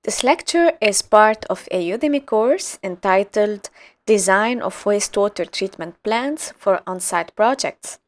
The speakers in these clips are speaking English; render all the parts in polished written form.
This lecture is part of a Udemy course entitled Design of Wastewater Treatment Plants for On-Site Projects.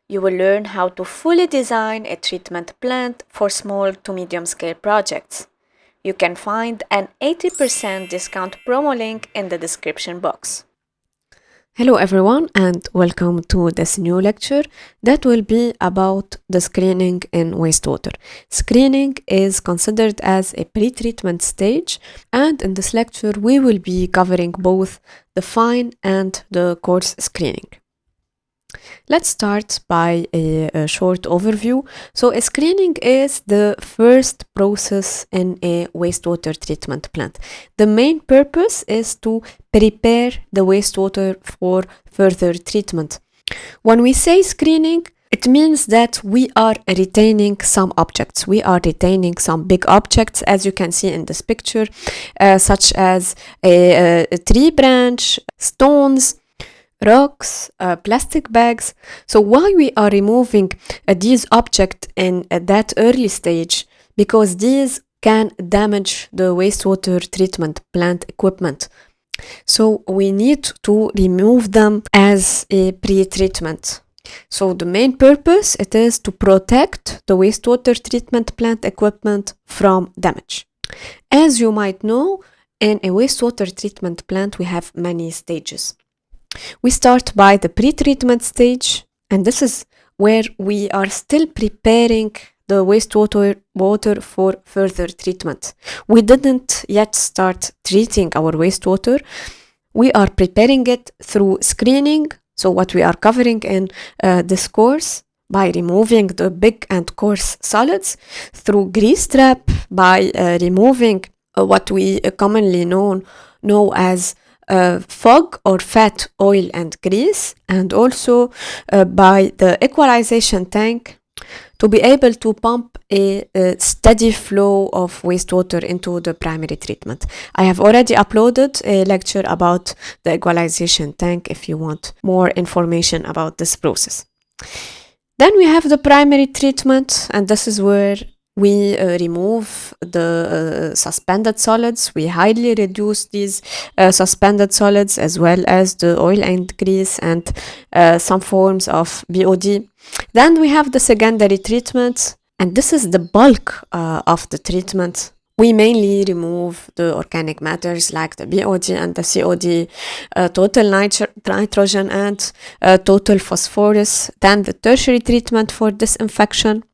You will learn how to fully design a treatment plant for small to medium-scale projects. You can find an 80% discount promo link in the description box. Hello everyone and welcome to this new lecture that will be about the screening in wastewater. Screening is considered as a pre-treatment stage, and in this lecture we will be covering both the fine and the coarse screening. Let's start by a short overview. So a screening is the first process in a wastewater treatment plant. The main purpose is to prepare the wastewater for further treatment. When we say screening, it means that we are retaining some objects. We are retaining some big objects, as you can see in this picture, such as a tree branch, stones, rocks, plastic bags. So why we are removing these objects in that early stage? Because these can damage the wastewater treatment plant equipment. So we need to remove them as a pre-treatment. So the main purpose it is to protect the wastewater treatment plant equipment from damage. As you might know, in a wastewater treatment plant we have many stages. We start by the pre-treatment stage, and this is where we are still preparing the water for further treatment. We didn't yet start treating our wastewater. We are preparing it through screening, so what we are covering in this course, by removing the big and coarse solids, through grease trap, by removing what we commonly know as fog or fat, oil and grease, and also by the equalization tank to be able to pump a steady flow of wastewater into the primary treatment. I have already uploaded a lecture about the equalization tank if you want more information about this process. Then we have the primary treatment, and this is where we remove the suspended solids. We highly reduce these suspended solids, as well as the oil and grease and some forms of BOD. Then we have the secondary treatment, and this is the bulk of the treatment. We mainly remove the organic matters like the BOD and the COD, total nitrogen and total phosphorus. Then the tertiary treatment for disinfection.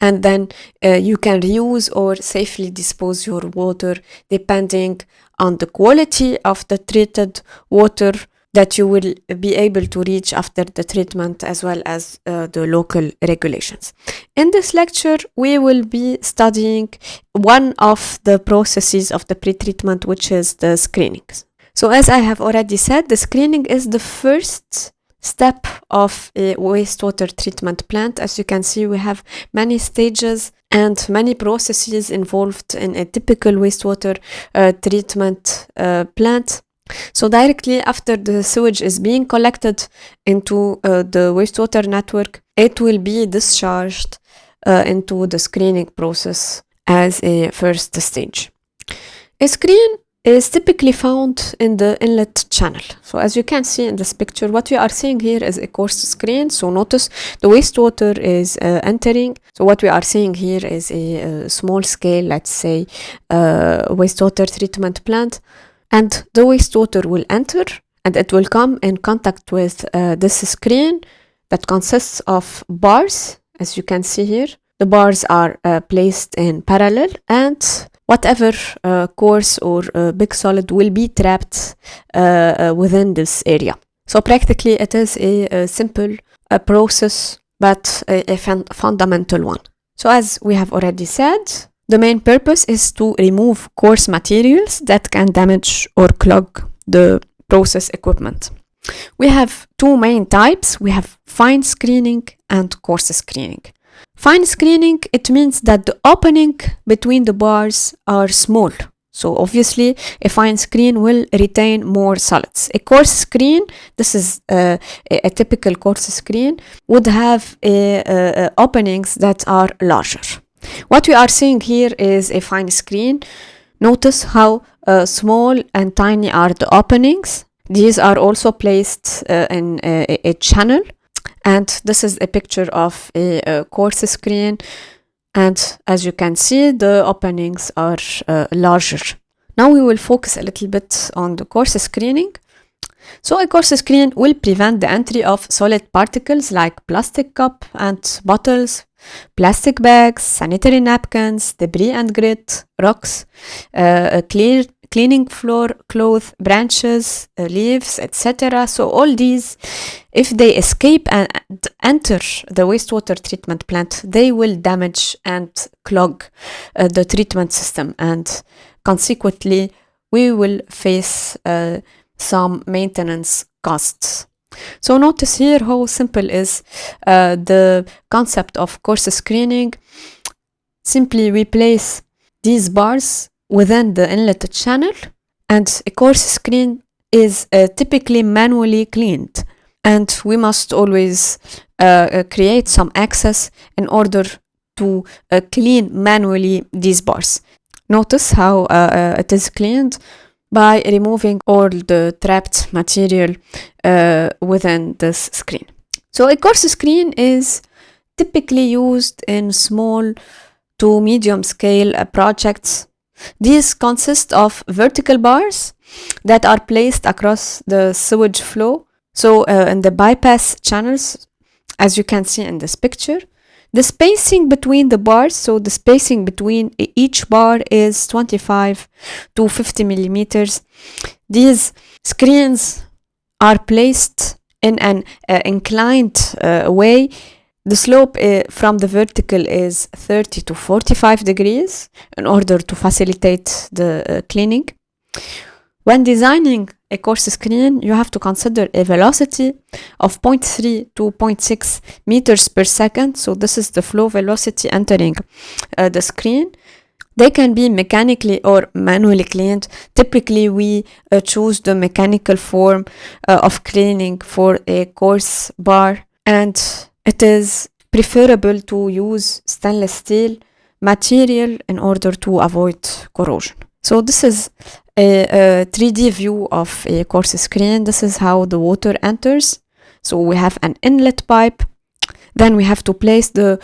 And then you can reuse or safely dispose your water depending on the quality of the treated water that you will be able to reach after the treatment, as well as the local regulations. In this lecture, we will be studying one of the processes of the pre-treatment, which is the screening. So as I have already said, the screening is the first step of a wastewater treatment plant. As you can see, we have many stages and many processes involved in a typical wastewater treatment plant. So directly after the sewage is being collected into the wastewater network, it will be discharged into the screening process as a first stage. A screen is typically found in the inlet channel. So as you can see in this picture, what we are seeing here is a coarse screen. So notice the wastewater is entering. So what we are seeing here is a small scale, let's say, wastewater treatment plant. And the wastewater will enter and it will come in contact with this screen that consists of bars, as you can see here. The bars are placed in parallel, and whatever coarse or big solid will be trapped within this area. So practically it is a simple process, but a fundamental one. So as we have already said, the main purpose is to remove coarse materials that can damage or clog the process equipment. We have two main types. We have fine screening and coarse screening. Fine screening, it means that the opening between the bars are small. So obviously a fine screen will retain more solids. A coarse screen, this is a typical coarse screen, would have openings that are larger. What we are seeing here is a fine screen Notice how small and tiny are the openings. These are also placed in a channel. And this is a picture of a coarse screen. And as you can see, the openings are larger. Now we will focus a little bit on the coarse screening. So a coarse screen will prevent the entry of solid particles like plastic cup and bottles, plastic bags, sanitary napkins, debris and grit, rocks, cleaning floor, cloth, branches, leaves, etc. So all these, if they escape and enter the wastewater treatment plant, they will damage and clog the treatment system, and consequently we will face some maintenance costs. So notice here how simple is the concept of coarse screening. Simply we place these bars within the inlet channel, and a coarse screen is typically manually cleaned, and we must always create some access in order to clean manually these bars. Notice how it is cleaned by removing all the trapped material within this screen. So a coarse screen is typically used in small to medium scale projects. These consist of vertical bars that are placed across the sewage flow. So in the bypass channels, as you can see in this picture, the spacing between the bars, so the spacing between each bar is 25 to 50 millimeters. These screens are placed in an inclined way. The slope from the vertical is 30 to 45 degrees in order to facilitate the cleaning. When designing a coarse screen, you have to consider a velocity of 0.3 to 0.6 meters per second. So this is the flow velocity entering the screen. They can be mechanically or manually cleaned. Typically, we choose the mechanical form of cleaning for a coarse bar, and it is preferable to use stainless steel material in order to avoid corrosion. So this is a 3D view of a coarse screen. This is how the water enters. So we have an inlet pipe. Then we have to place the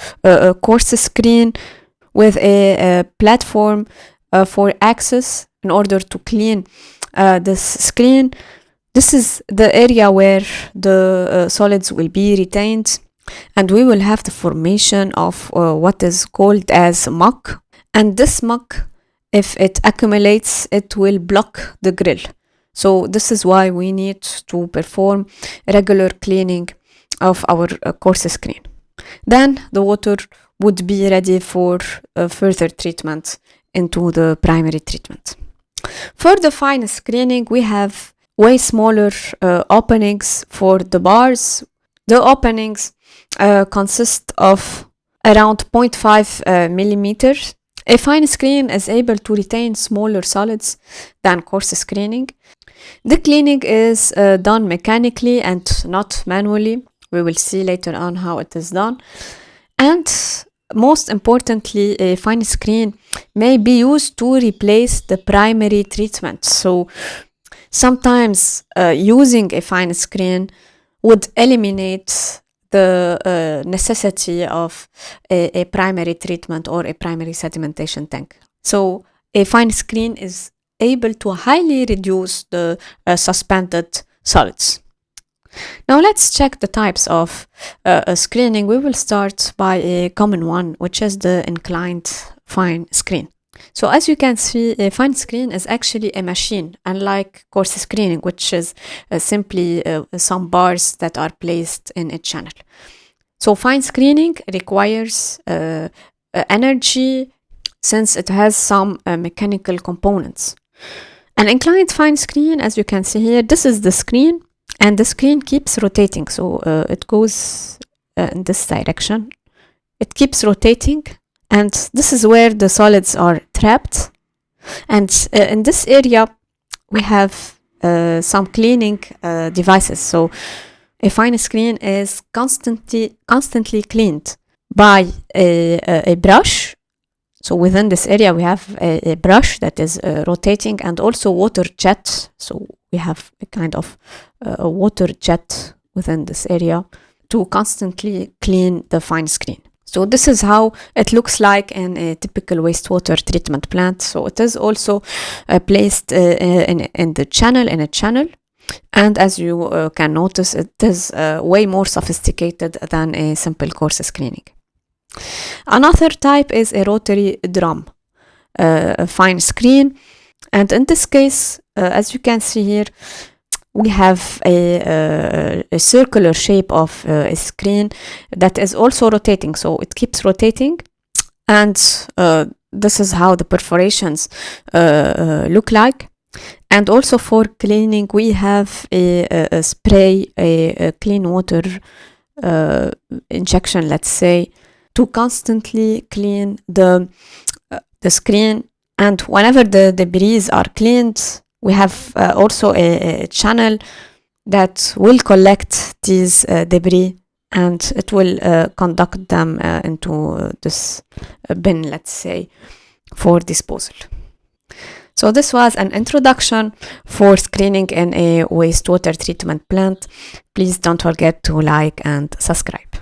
coarse screen with a platform for access in order to clean this screen. This is the area where the solids will be retained, and we will have the formation of what is called as muck. And this muck, if it accumulates, it will block the grill. So this is why we need to perform regular cleaning of our coarse screen. Then the water would be ready for further treatment into the primary treatment. For the fine screening, we have way smaller openings for the bars. The openings consist of around 0.5 millimeters. A fine screen is able to retain smaller solids than coarse screening. The cleaning is done mechanically and not manually. We will see later on how it is done. And most importantly, a fine screen may be used to replace the primary treatment. So sometimes using a fine screen would eliminate the necessity of a primary treatment or a primary sedimentation tank. So a fine screen is able to highly reduce the suspended solids. Now let's check the types of screening. We will start by a common one, which is the inclined fine screen. So as you can see, a fine screen is actually a machine, unlike coarse screening, which is simply some bars that are placed in a channel. So fine screening requires energy since it has some mechanical components. An inclined fine screen, as you can see here, this is the screen, and the screen keeps rotating. So it goes in this direction. It keeps rotating. And this is where the solids are trapped. And in this area, we have some cleaning devices. So a fine screen is constantly cleaned by a brush So within this area, we have a brush that is rotating, and also water jet. So we have a kind of a water jet within this area to constantly clean the fine screen. So this is how it looks like in a typical wastewater treatment plant. So it is also placed in the channel, in a channel. And as you can notice, it is way more sophisticated than a simple coarse screening. Another type is a rotary drum, a fine screen. And in this case, as you can see here, we have a circular shape of a screen that is also rotating. So it keeps rotating. And this is how the perforations look like. And also for cleaning, we have a spray, a clean water injection, let's say, to constantly clean the screen. And whenever the debris are cleaned, we have also a channel that will collect these debris, and it will conduct them into this bin, let's say, for disposal. So this was an introduction for screening in a wastewater treatment plant. Please don't forget to like and subscribe.